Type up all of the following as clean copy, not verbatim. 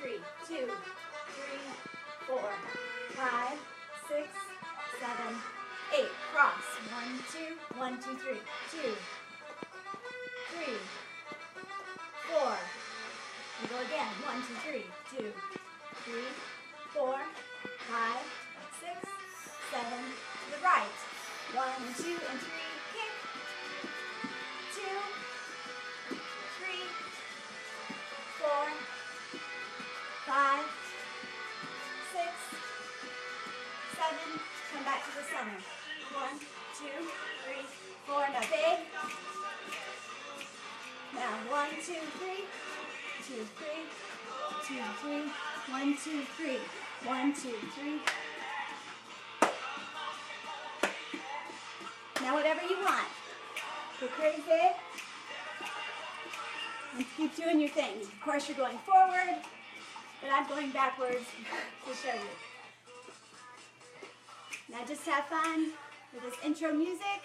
3, 2, 3, 4, 5, 6, 7, 8. Cross. 1, 2, 1, 2, 3. 2, 3, 4. And go again. 1, 2, 3. 2, 3, 4, 5, 6, 7. To the right. 1 and 2 and 3. Kick. 2, 3, 4, 5, 6, 7. Come back to the center. 1, 2, 3, 4. Now big. Now 1, 2, 3. 2, 3. 2, 3. 1, 2, 3. 1, 2, 3. Now whatever you want. Go crazy. And keep doing your things. Of course you're going forward, but I'm going backwards to show you. Now just have fun with this intro music.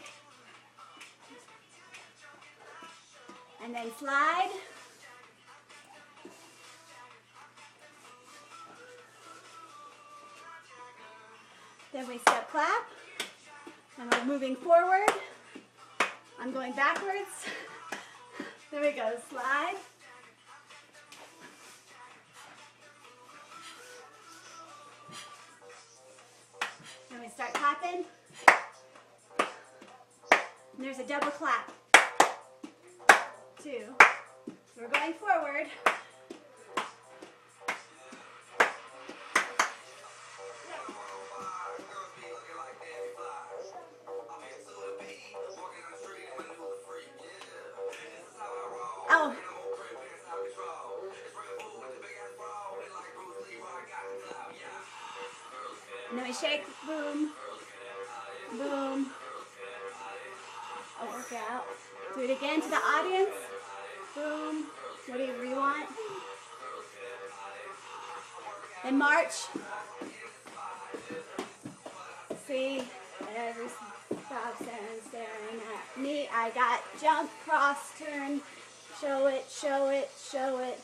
And then slide. Then we step clap. And we're moving forward. I'm going backwards. There we go, slide. Then we start clapping. And there's a double clap. 2. So we're going forward. Oh. And then we shake, boom, boom. I'll work out. Do it again to the audience. Boom, whatever you want. Then march. See, every stops and staring at me. I got jump, cross, turn. Show it, show it, show it.